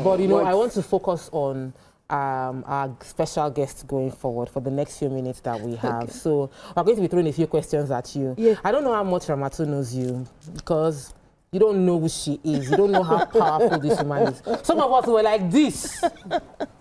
But you know, I want to focus on our special guests going forward for the next few minutes that we have. Okay. So we're going to be throwing a few questions at you. Yeah. I don't know how much Ramatu knows you because you don't know who she is. You don't know how powerful this woman is. Some of us were like this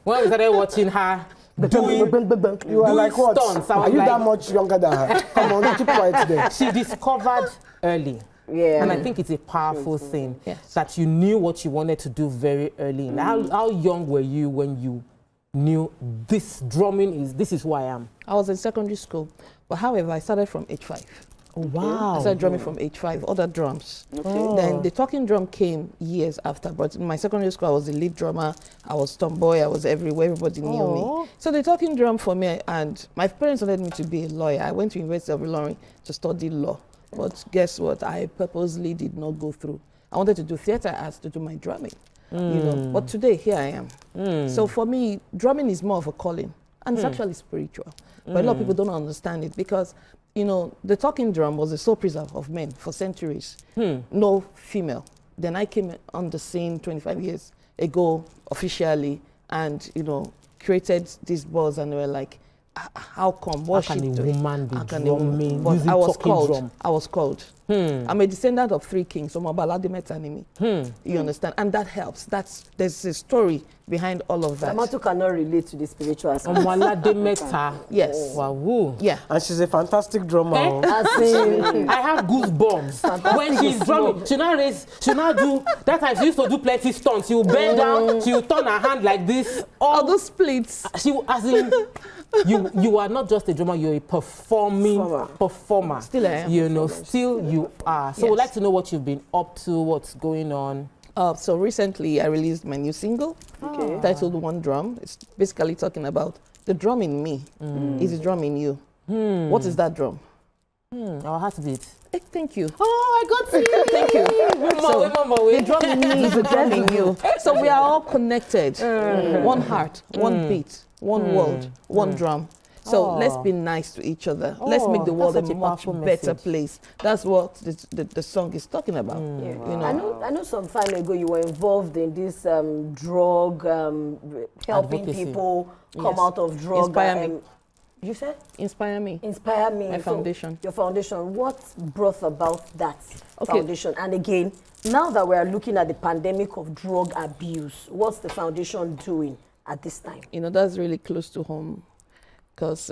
when we started watching her. You are like what? Stunts. Are you that much younger than her? Come on, keep quiet there. She discovered early. Yeah. And I think it's a powerful thing that you knew what you wanted to do very early. How young were you when you knew this is who I am? I was in secondary school, but however, I started from age 5. Oh, wow. I started drumming from age 5, other drums. Okay. Oh. Then the talking drum came years after, but in my secondary school, I was the lead drummer. I was tomboy, I was everywhere, everybody knew me. So the talking drum for me, and my parents wanted me to be a lawyer. I went to University of Ilorin to study law, but guess what? I purposely did not go through. I wanted to do theater arts to do my drumming, you know. But today, here I am. So for me, drumming is more of a calling, and it's actually spiritual. But a lot of people don't understand it because, you know, the talking drum was the sole preserve of men for centuries. No female. Then I came on the scene 25 years ago officially and, you know, created these balls, and they were like, how come? What how can a woman be drumming? But I was called. I'm a descendant of 3 kings, so you understand? And that helps. There's a story behind all of that. Amatu cannot relate to the spiritual aspect. Yes. Wow. Yeah. And she's a fantastic drummer. I have goosebumps. When she's drumming, she'll not do, that time she used to do plenty stunts. She'll bend down, she'll turn her hand like this. All those splits. You are not just a drummer, you're a performer. Still I am. You know, still you are. So we'd like to know what you've been up to, what's going on. So recently I released my new single titled One Drum. It's basically talking about the drum in me is the drum in you. What is that drum? Our heartbeat. Thank you. Oh, I got you. Thank you. The drum in me is the drum in you. So we are all connected. One heart, one beat, one world, one drum. So let's be nice to each other. Let's make the world a much better place. That's what the song is talking about. You know? I know some time ago you were involved in this drug, helping people come out of drug. Inspire me. You said? Inspire me. Inspire me. My foundation. Your foundation. What brought about that foundation? And again, now that we are looking at the pandemic of drug abuse, what's the foundation doing at this time? You know, that's really close to home. Because,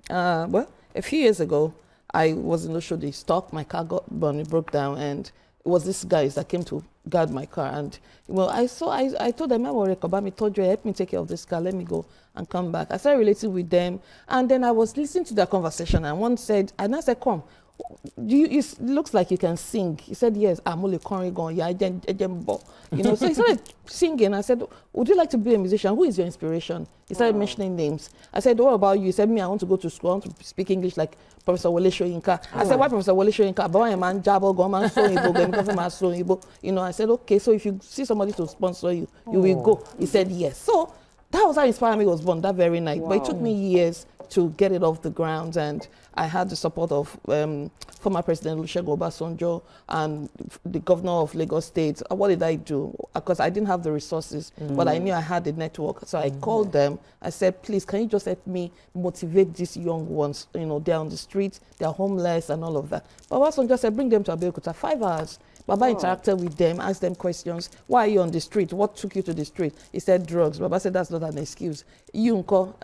well, a few years ago, I was in Oshodi, stopped, my car got burned, it broke down, and it was these guys that came to guard my car. And, well, I told them, I told you, help me take care of this car, let me go and come back. I started relating with them, and then I was listening to their conversation, and one said, and I said, come, it looks like you can sing. He said, yes, I'm only going, you know, so he started singing. I said, would you like to be a musician? Who is your inspiration? He started mentioning names. I said, what about you? He said, me, I want to go to school, I want to speak English like Professor Wole Soyinka. I said, why Professor Wole Soyinka? You know, I said, okay, so if you see somebody to sponsor you, you will go. He said, yes. So that was how Inspire Me was born that very night. But it took me years to get it off the ground, and I had the support of former President Olusegun Obasanjo and the governor of Lagos State. What did I do? Because I didn't have the resources, but I knew I had the network. So I called them. I said, please, can you just help me motivate these young ones? You know, they're on the streets, they're homeless and all of that. But Obasanjo said, bring them to Abeokuta, 5 hours. Baba interacted with them, asked them questions. Why are you on the street? What took you to the street? He said, drugs. Baba said, that's not an excuse. Yunko,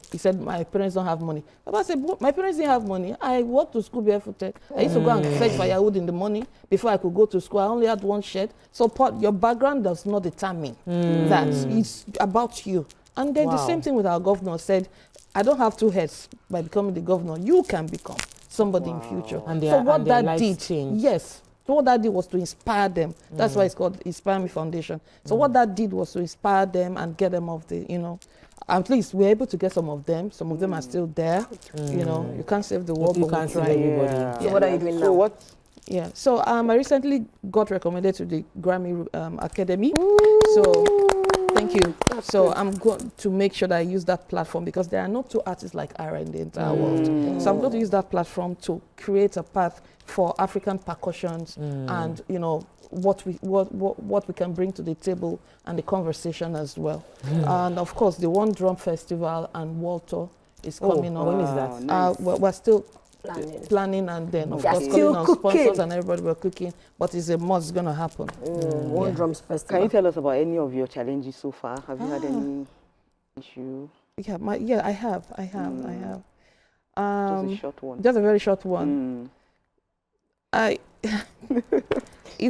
he said, my parents don't have money. Baba said, my parents didn't have money. I walked to school barefooted. I used to go and fetch firewood in the morning before I could go to school. I only had 1 shirt. So your background does not determine that. It's about you. And then the same thing with our governor said, I don't have 2 heads by becoming the governor. You can become somebody in future. And so what that did, changed. yes. So what that did was to inspire them. That's why it's called Inspire Me Foundation. So what that did was to inspire them and get them off the, you know, at least we're able to get some of them. Some of them are still there. You know, you can't save the world, you but can't we try. save everybody. So what are you doing now? So I recently got recommended to the Grammy Academy. So thank you. So I'm going to make sure that I use that platform because there are no two artists like Ara in the entire world. So I'm going to use that platform to create a path for African percussions and, you know, what we can bring to the table and the conversation as well. And of course, the One Drum Festival and World Tour is coming on. When is that? Nice. We're still planning and then of course calling on sponsors and everybody we're cooking, but it's a must, it's going to happen. One Drums Festival. Can you tell us about any of your challenges so far? Have you had any issue? Yeah, I have. Just a short one. Just a very short one. It's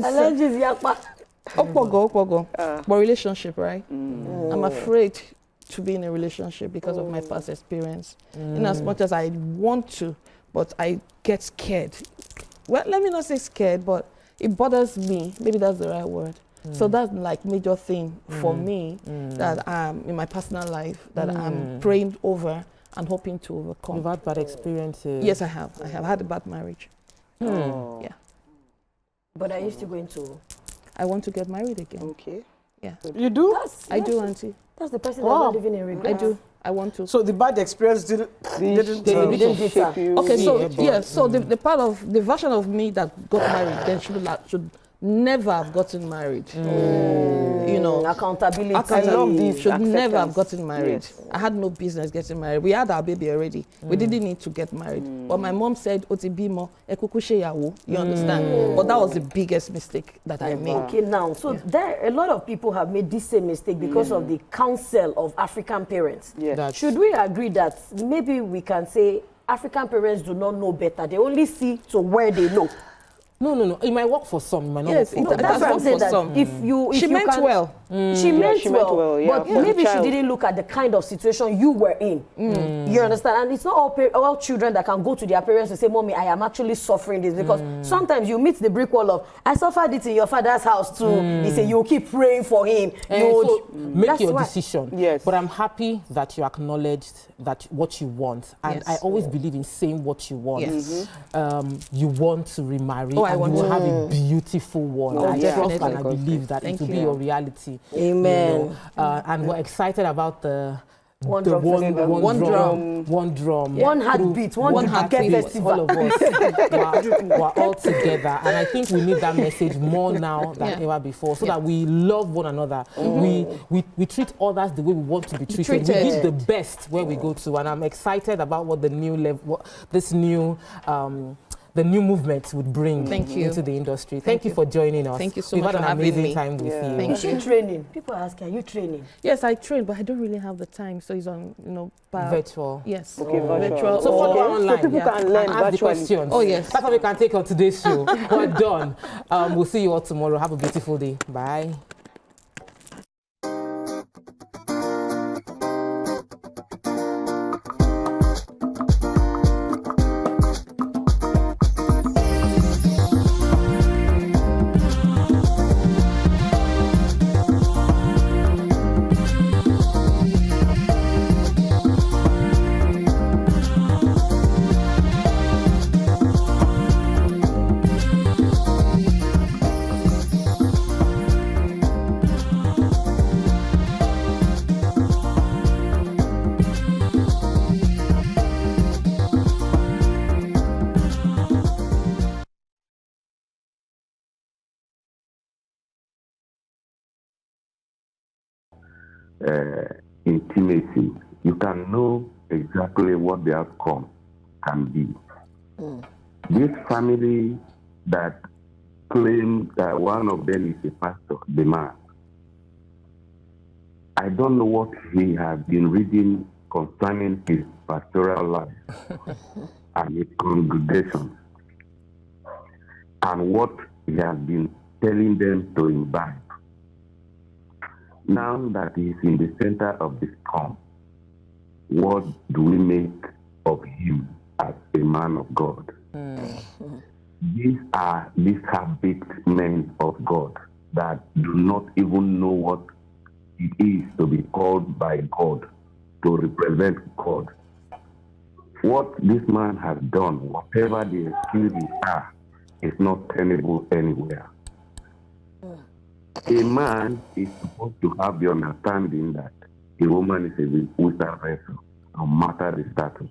Challenges, Opogo. But relationship, right? I'm afraid to be in a relationship because of my past experience. In as much as I want to, but I get scared. Well, let me not say scared, but it bothers me. Maybe that's the right word. So that's like major thing for me that in my personal life that I'm praying over and hoping to overcome. You've had bad experiences? Yes, I have. I have had a bad marriage. Yeah. But are you still going to? I want to get married again. Okay. Yeah. You do? I do, Auntie. That's the person that's not living in regret. I do. I want to. So the bad experience didn't shape you. Okay, so yeah, so the part of the version of me that got married then should never have gotten married. You know, accountability. I love this. Should never have gotten married. Yes. I had no business getting married. We had our baby already. We didn't need to get married. But my mom said, "Otibimo, ekukushe yawo." You understand? But that was the biggest mistake that I made. Okay, now, so there a lot of people have made this same mistake because of the Council of African Parents. Yes. Should we agree that maybe we can say African parents do not know better? They only see to where they know. No. It might work for some, it might not Yes, work for That's why I'm saying that some. if She you meant can, well. She meant well, yeah, but maybe she didn't look at the kind of situation you were in. You understand? And it's not all children that can go to their parents and say, "Mommy, I am actually suffering this," because sometimes you meet the brick wall of, "I suffered it in your father's house too." He say, "You keep praying for him." So make your decision. Yes. But I'm happy that you acknowledged that what you want, and I always believe in saying what you want. Yes. You want to remarry, I and want you will to. have a beautiful one. Oh, I trust definitely. and I believe that Thank it will you. be your reality. Amen. You know? And we're excited about the One the drum festival. one drum, One heartbeat, one heartbeat. festival. all of us, we're all together, and I think we need that message more now than ever before, so that we love one another. We treat others the way we want to be treated. We give the best where we go to, and I'm excited about what the new level, the new movement would bring into the industry. Thank you for joining us. Thank you so We've much had for an having amazing me. time with you. Thank Is she training? People ask, "Are you training?" Yes, I train, but I don't really have the time. So it's on, Virtual. Yes. Okay, virtual. So follow her online. So people can learn and ask the virtually. questions. Oh, yes. That's how we can take on today's show. We're done. We'll see you all tomorrow. Have a beautiful day. Bye. Intimacy, you can know exactly what the outcome can be. This family that claims that one of them is a pastor, the man, I don't know what he has been reading concerning his pastoral life and his congregation, and what he has been telling them to imbibe. Now that he is in the center of the storm, what do we make of him as a man of God? These half-baked men of God that do not even know what it is to be called by God, to represent God. What this man has done, whatever the excuses are, is not tenable anywhere. a man is supposed to have the understanding that a woman is a weaker vessel, no matter the status.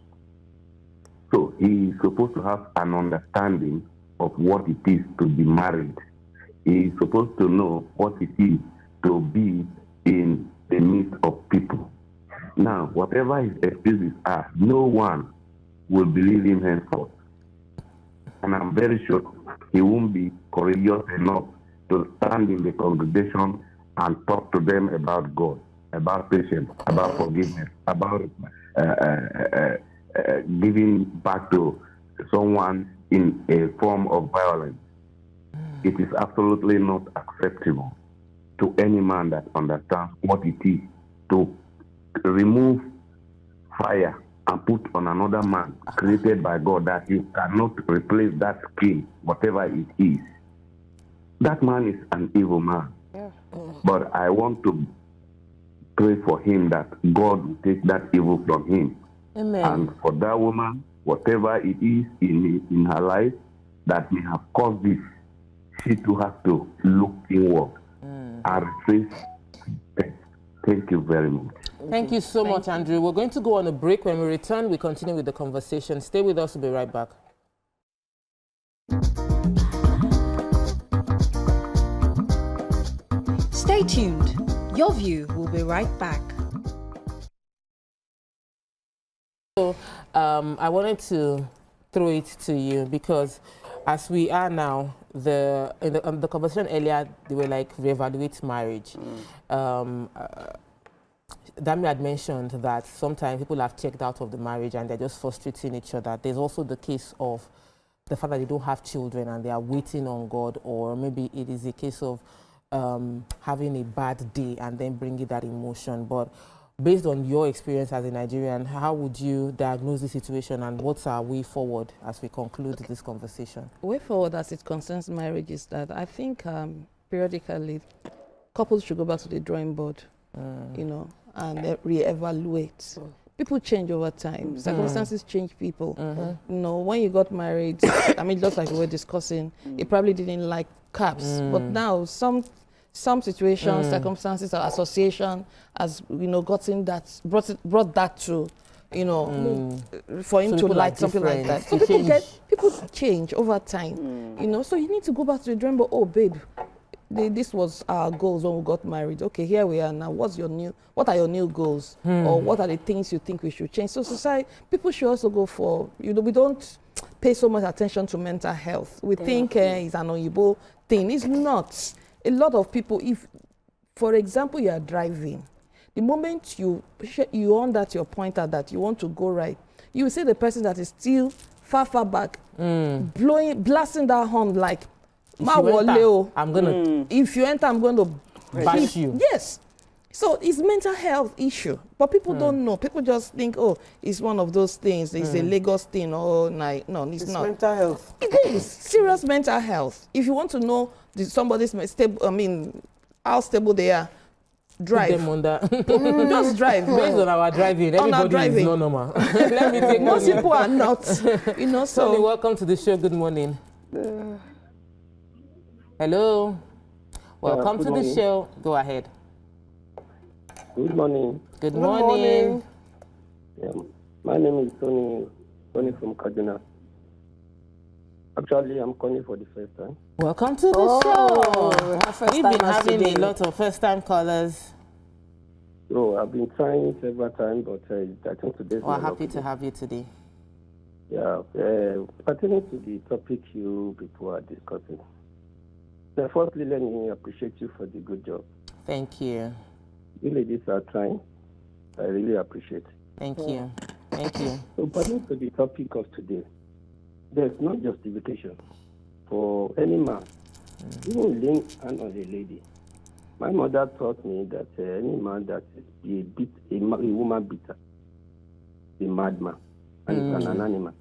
So he is supposed to have an understanding of what it is to be married. He is supposed to know what it is to be in the midst of people. Now, whatever his excuses are, no one will believe him henceforth. And I'm very sure he won't be courageous enough to stand in the congregation and talk to them about God, about patience, about forgiveness, about giving back to someone in a form of violence. It is absolutely not acceptable to any man that understands what it is to remove fire and put on another man created by God, that you cannot replace that skin, whatever it is. That man is an evil man. Yeah. But I want to pray for him that God will take that evil from him. Amen. And for that woman, whatever it is in her life that may have caused this, she too has to look inward and retrace. Thank you very much. Thank you so much, Andrew. We're going to go on a break. When we return, we continue with the conversation. Stay with us. We'll be right back. Stay tuned. Your View will be right back. So I wanted to throw it to you because as we are now, the conversation earlier, they were like reevaluate marriage. Dami had mentioned that sometimes people have checked out of the marriage and they're just frustrating each other. There's also the case of the fact that they don't have children and they are waiting on God, or maybe it is a case of having a bad day and then bringing that emotion. But based on your experience as a Nigerian, how would you diagnose the situation and what's our way forward as we conclude this conversation? Way forward as it concerns marriage is that I think periodically couples should go back to the drawing board, you know, and re-evaluate. People change over time. Circumstances change people. You know, when you got married, I mean, just like we were discussing, you probably didn't like caps, but now some situations, circumstances, or association has, you know, gotten that, brought that to, you know, for him to like something like that. So people change over time, you know. So you need to go back to the drawing board. Oh, babe, this was our goals when we got married. Okay, here we are now. What are your new goals? Or what are the things you think we should change? So society, people should also go for, you know, we don't pay so much attention to mental health. We think it's an Oyibo thing. It's not. A lot of people, if, for example, you are driving, the moment you on that your pointer that you want to go right, you will see the person that is still far back, blasting that horn like, I'm gonna. If you enter, I'm going to bash you. Yes. So it's mental health issue, but people don't know. People just think, oh, it's one of those things. It's a Lagos thing. Oh, no, it's not. Mental health. It is serious mental health. If you want to know somebody's stable, I mean, how stable they are, drive. Put them under. Just drive. Based on our driving, everybody is not normal. Let me take most people are not. You know, so. Tony, welcome to the show. Good morning. Hello. Welcome to the show. Go ahead. Good morning. Good morning. Yeah, my name is Tony from Kaduna. Actually, I'm calling for the first time. Welcome to the show. We've been having a lot of first-time callers. So I've been trying several times, but I think today. We're happy to have you today. Yeah, pertaining to the topic you people are discussing. Firstly, let me appreciate you for the good job. Thank you. You ladies are trying. I really appreciate it. Thank you. Thank you. So, pertaining to the topic of today, there's no justification for any man, even laying hand on a lady. My mother taught me that any man that is a woman beater, a madman, and is an animal.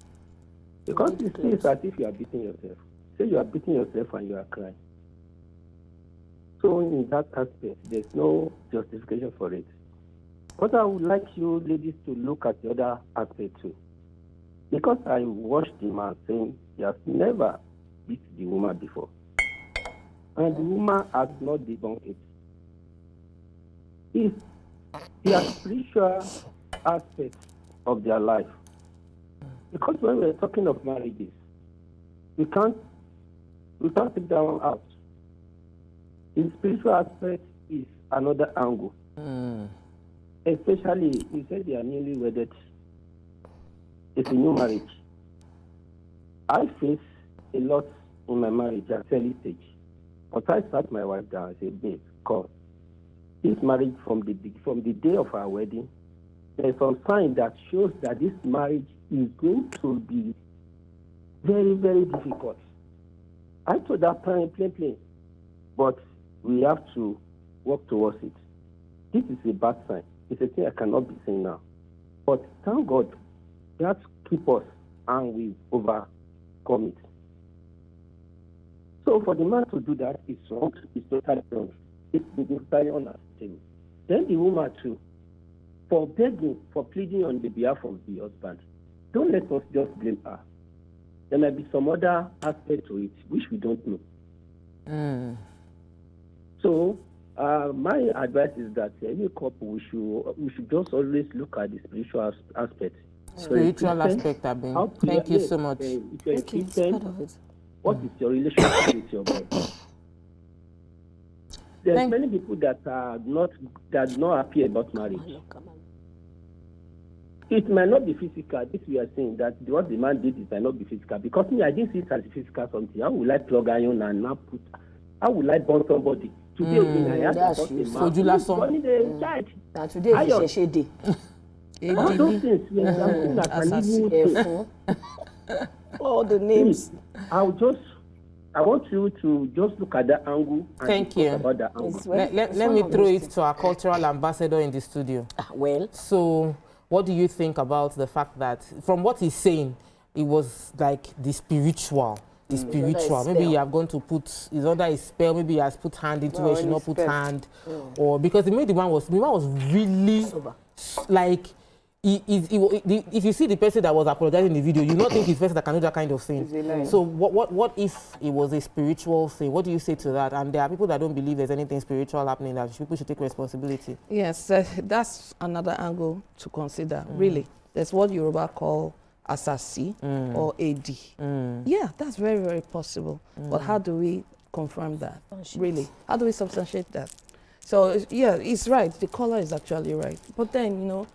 Because it feels as if you are beating yourself. Say you are beating yourself and you are crying. So in that aspect, there's no justification for it. But I would like you ladies to look at the other aspect too. Because I watched the man saying he has never beat the woman before. and the woman has not debunked it. If their spiritual aspect of their life, because when we're talking of marriages, we can't take that one out. The spiritual aspect is another angle. Especially, you said they are newly wedded. It's a new marriage. I face a lot in my marriage at early stage. But I sat my wife down and said, babe, come. This marriage from the day of our wedding, there's some sign that shows that this marriage is going to be very, very difficult. I told that plain. But we have to work towards it. This is a bad sign. It's a thing I cannot be saying now. But thank God, that keep us and we overcome it. So for the man to do that, it's wrong. It's totally wrong. It's totally unacceptable. Then the woman too, for begging, for pleading on the behalf of the husband, don't let us just blame her. There might be some other aspect to it which we don't know. So my advice is that any couple we should just always look at the spiritual aspect. Spiritual aspect, Abin. Thank you so much. If you're a Christian, what is your relationship with your God? There's many people that are not happy about marriage. It might not be physical. This we are saying that what the man did, it might not be physical. Because me, I didn't see it as physical something. How will I plug iron and now put? How will I burn somebody? Today, I have to talk to a man. So you last one. Now today is a day. All those things, that can even all the names. I want you to just look at that angle. And Thank you. About that angle. Let me throw it to our cultural ambassador in the studio. Well, so what do you think about the fact that, from what he's saying, it was like the spiritual? The spiritual. Maybe you have gone to put, it's under a spell, maybe he has put hand into it, she not put hand. Or because the man was really like, if you see the person that was apologizing in the video, you not think it's the person that can do that kind of thing. So what if it was a spiritual thing? What do you say to that? And there are people that don't believe there's anything spiritual happening, that people should take responsibility. Yes, that's another angle to consider, really. There's what Yoruba call Asasi or AD. Yeah, that's very, very possible. But how do we confirm that, really? How do we substantiate that? So, yeah, it's right. The caller is actually right. But then, you know,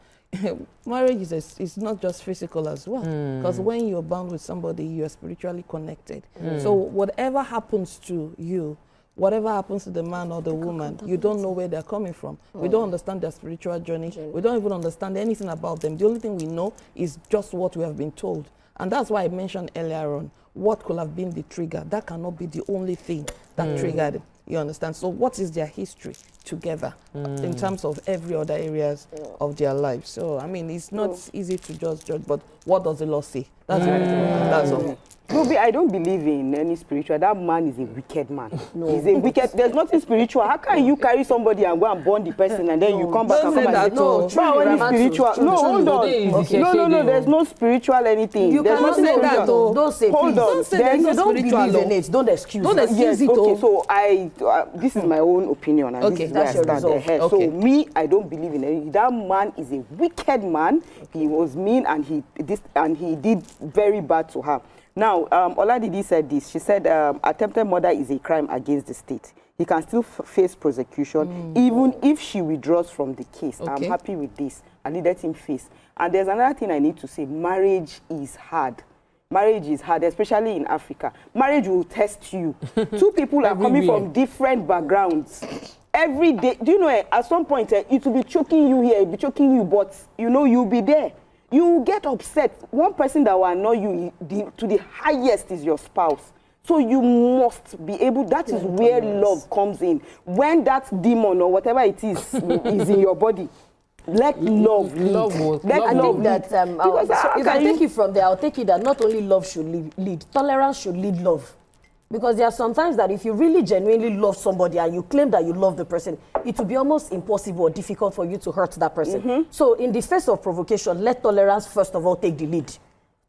marriage is not just physical as well. Because when you're bound with somebody, you're spiritually connected. So whatever happens to you, whatever happens to the man or the woman, you don't know where they're coming from. We don't understand their spiritual journey. We don't even understand anything about them. The only thing we know is just what we have been told. And that's why I mentioned earlier on, what could have been the trigger? That cannot be the only thing that triggered it. You understand? So what is their history together in terms of every other areas of their life? So, I mean, it's not easy to just judge, but what does the law say? That's that's all. No, I don't believe in any spiritual. That man is a wicked man. No. He's a wicked. There's nothing spiritual. How can you carry somebody and go and burn the person and then you come back and come and say, no, spiritual. No, hold on. No. There's no spiritual anything. You cannot say that, though. Don't say hold on. Don't say don't believe in it. Don't excuse it. Yes, okay, so this is my own opinion. And okay, that's your result. Okay. So me, I don't believe in it. That man is a wicked man. He was mean and he did very bad to her. Now, Oladidi said this. She said, attempted murder is a crime against the state. He can still face prosecution, even if she withdraws from the case. Okay. I'm happy with this. And let him face. And there's another thing I need to say. Marriage is hard. Marriage is hard, especially in Africa. Marriage will test you. Two people are coming from different backgrounds. Every day, do you know, at some point, it will be choking you here, it will be choking you, but, you know, you'll be there. You get upset. One person that will annoy you to the highest is your spouse. So you must be able, that is where love comes in. When that demon or whatever it is in your body, let love lead. I think that, if I take it from there, I'll take it that not only love should lead, tolerance should lead love. Because there are sometimes that if you really genuinely love somebody and you claim that you love the person, it will be almost impossible or difficult for you to hurt that person. So in the face of provocation, let tolerance first of all take the lead.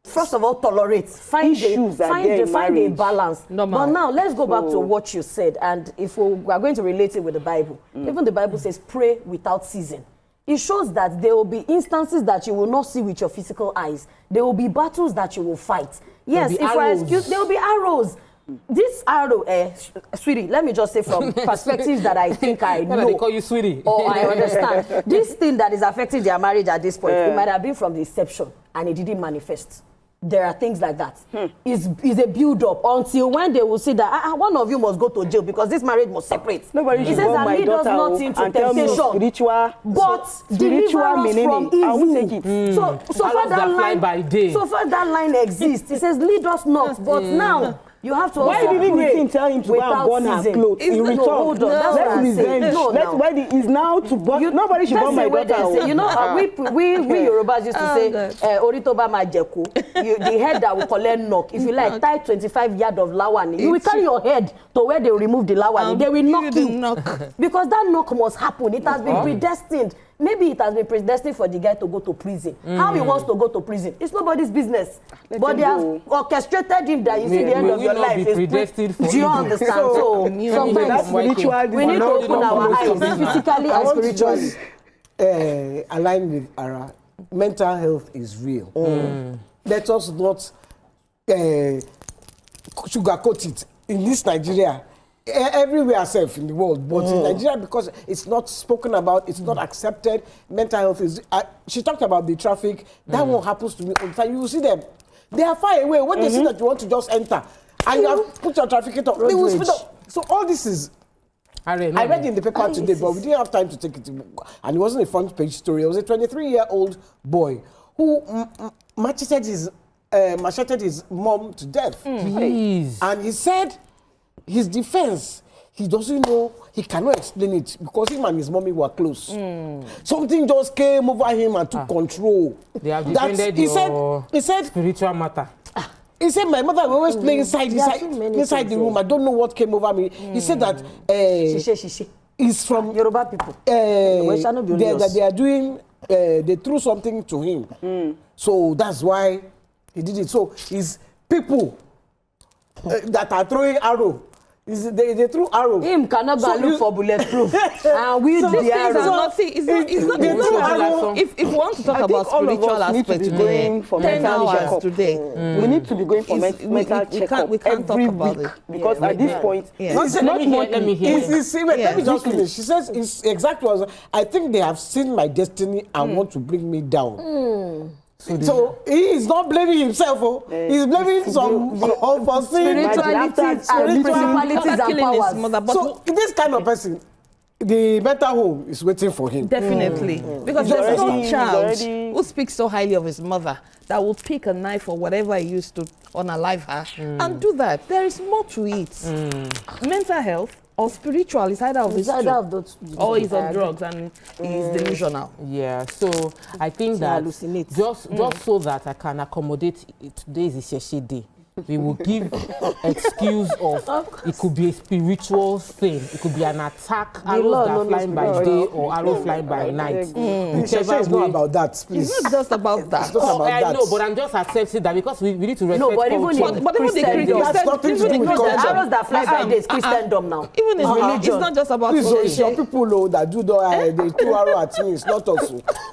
first of all, tolerate, find a balance. Normal. But now let's go back to what you said, and if we are going to relate it with the Bible, even the Bible says pray without ceasing. It shows that there will be instances that you will not see with your physical eyes. There will be battles that you will fight. Yes, if I excuse, there will be arrows. This arrow, sweetie, let me just say from perspectives that I think I know. They call you sweetie. Or I understand. This thing that is affecting their marriage at this point, it might have been from the inception and it didn't manifest. There are things like that. It's a build-up until when they will see that one of you must go to jail because this marriage must separate. Nobody should want my daughter and tell me spiritual, but deliver us from evil. So far that line exists. It says lead us not, but now you have to also why didn't the king tell him to go and burn her clothes in return? Hold on, that's what I'm saying. That's why is now to burn. Nobody should burn my daughter. You know, we Yorubas used to say, Oritoba Majeku, the head that will collect knock. If you like, tie 25 yards of lawani. You will carry your head to where they will remove the lawani. They will knock you. Because that knock must happen. It has been predestined. Maybe it has been predestined for the guy to go to prison. How he wants to go to prison, it's nobody's business. But they have orchestrated him that you see the end of your life is predestined for. Do you understand? So sometimes we need to open our eyes physically and spiritually. Aligned with Ara, mental health is real. Let us not sugarcoat it. In this Nigeria, everywhere safe in the world, but in Nigeria, because it's not spoken about, it's not accepted, mental health is... she talked about the traffic. That one happens to me all the time. You will see them. They are far away. When they see that you want to just enter, and you have put your traffic up, they will speed up. So all this is... I read in the paper today, but we didn't have time to take it. And it wasn't a front page story. It was a 23-year-old boy who macheted his mom to death. And he said... his defense, he doesn't know, he cannot explain it because him and his mommy were close. Something just came over him and took control. They have defended he said, spiritual matter. He said, my mother will always play inside the room. I don't know what came over me. He said that it's from Yoruba people. That they are doing, they threw something to him. So that's why he did it. So it's people that are throwing arrow. They threw arrow. Him cannot go look for bulletproof. And we the arrow. If we want to talk about spiritual aspects today, 10 hours today. We need to be going for mental checkup every week. Because at this point, let me hear. Let me just finish. She says, it's exactly what I think they have seen my destiny and want to bring me down. So he is not blaming himself. He's blaming some spiritualities and powers. So this kind of person, the mental home is waiting for him. Definitely. Because there's no child who speaks so highly of his mother that will pick a knife or whatever he used to unalive her and do that. There is more to it. Mental health or spiritual is either of these two. Or he's on drugs and he's delusional. Yeah, so I think that just so that I can accommodate today's Isheshe Day, we will give excuse of it could be a spiritual thing. It could be an attack, arrows that flying by day or arrows flying by night. Whichever is not about that, please. It's not just about that. It's not about that. I know, but I'm just accepting that because we need to respect culture. But even the arrows that fly by day is Christendom now. Even in religion, it's not just about it's your people that do the two arrow at me. It's not us.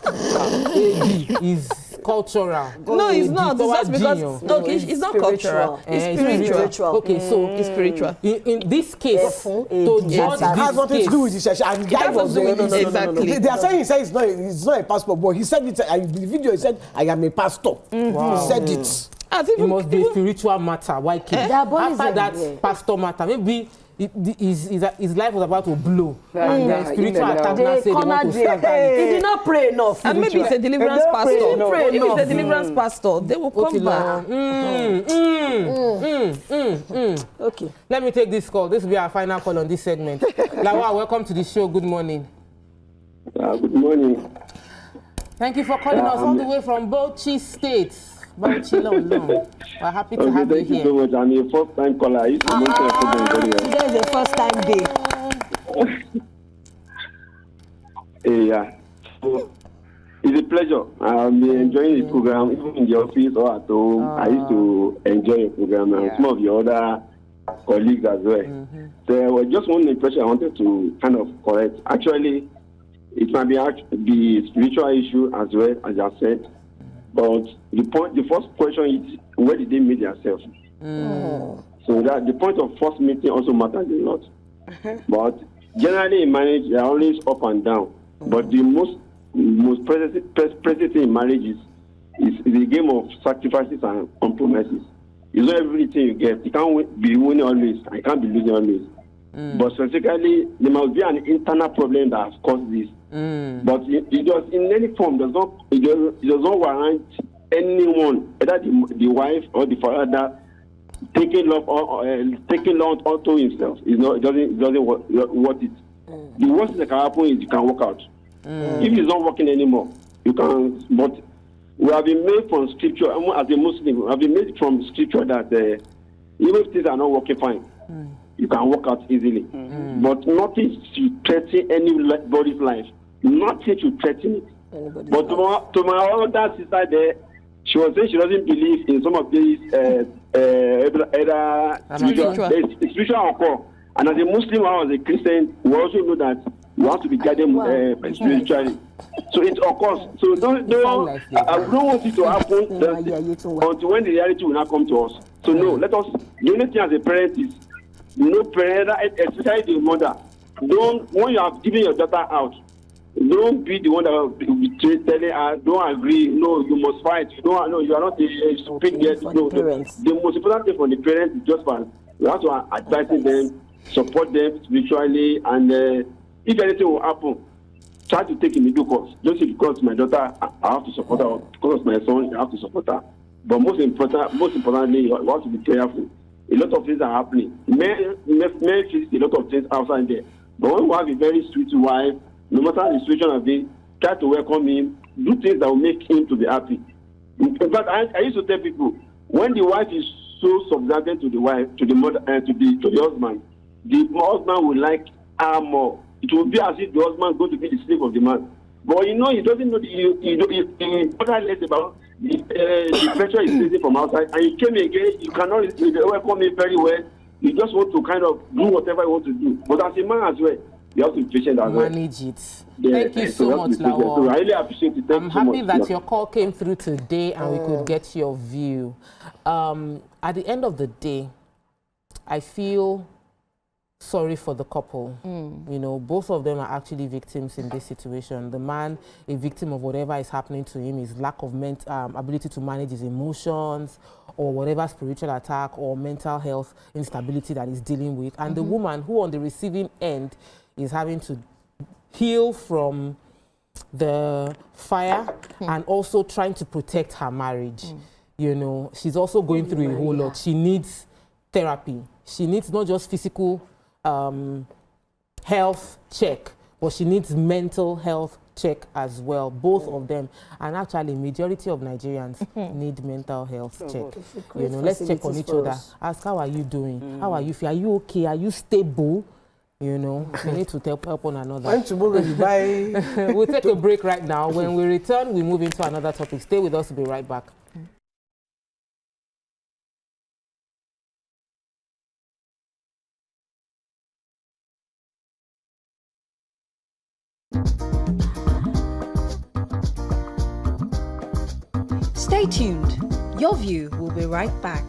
AD is cultural. No, it's not. It's just because it's not cultural. It's spiritual. Okay, so it's spiritual. In this case, to judge it has nothing to do with the and guy was exactly. They are saying he said it's not a passport, but he said it. The video he said, "I am a pastor." He said it. It must be a spiritual matter. Why keep after that pastor matter? Maybe his life was about to blow. And the spiritual attack now said they want to stand. He did not pray enough. And maybe it's a deliverance pastor. If it's a deliverance pastor, they will come back. Okay. Let me take this call. This will be our final call on this segment. Lawa, welcome to the show. Good morning. Good morning. Thank you for calling us all the way from Bauchi State. Bauchi, long. We're happy to have you here. Thank you so much. I'm a first-time caller. Today is the first time day. Yeah. So, It's a pleasure. I've been enjoying the program, even in the office or at home. I used to enjoy your program and some of your other colleagues as well. So just one impression I wanted to kind of correct. Actually, it might be spiritual issue as well, as I said. But the first question is, where did they meet themselves? So that the point of first meeting also matters a lot. But generally in marriage, they are always up and down. But the most present in marriage is the game of sacrifices and compromises. It's not everything you get. You can't be winning always. I can't be losing always. But specifically, there must be an internal problem that has caused this. But it does, in any form, it does not warrant anyone, either the wife or the father, taking love onto himself. It doesn't worth it. The worst that can happen is you can walk out. If it's not working anymore, you can. But we have been made from scripture, as a Muslim, we have been made from scripture that even if things are not working fine, you can walk out easily. But nothing to threaten anybody's life. Nothing to threaten it. But to my other sister there, she was saying she doesn't believe in some of these spiritual anchor. And as a Muslim or as a Christian, we also know that we have to be guided spiritually. So it occurs. So I don't want it to happen until when the reality will not come to us. So no, let us. The only thing as a parent is, no parent, especially the mother, when you have given your daughter out, don't be the one that will be telling her, don't agree, no, you must fight, you are not a stupid yet. No, the most important thing for the parents is just for you have to advise them, support them spiritually, and if anything will happen, try to take immediate course. Don't say because my daughter, I have to support her, because of my son, I have to support her. But most importantly, you have to be prayerful. A lot of things are happening. Men face a lot of things outside there. But when you have a very sweet wife, no matter the situation of it, try to welcome him, do things that will make him to be happy. But I used to tell people, when the wife is so subservient to the wife, to the mother, to the husband will like her more. It will be as if the husband is going to be the slave of the man. But he doesn't know he doesn't less about the pressure is facing from outside. And he came again, you cannot welcome him very well. You just want to kind of do whatever you want to do. But as a man as well, you have to be patient as well. Manage it. Yeah, thank you so much, Lawal. So I really appreciate it. I'm happy that your call came through today and we could get your view. At the end of the day, I feel sorry for the couple. You know, both of them are actually victims in this situation. The man, a victim of whatever is happening to him, his lack of ability to manage his emotions, or whatever spiritual attack or mental health instability that he's dealing with. And the woman who on the receiving end is having to heal from the fire and also trying to protect her marriage. You know, she's also going through a whole lot. She needs therapy. She needs not just physical health check, but she needs mental health check as well, both of them. And actually, majority of Nigerians need mental health check. You know, let's check on each other. Ask, how are you doing? How are you feeling? Are you okay? Are you stable? You know, we need to help one another. We'll take a break right now. When we return, we move into another topic. Stay with us. We'll be right back. Stay tuned. Your View will be right back.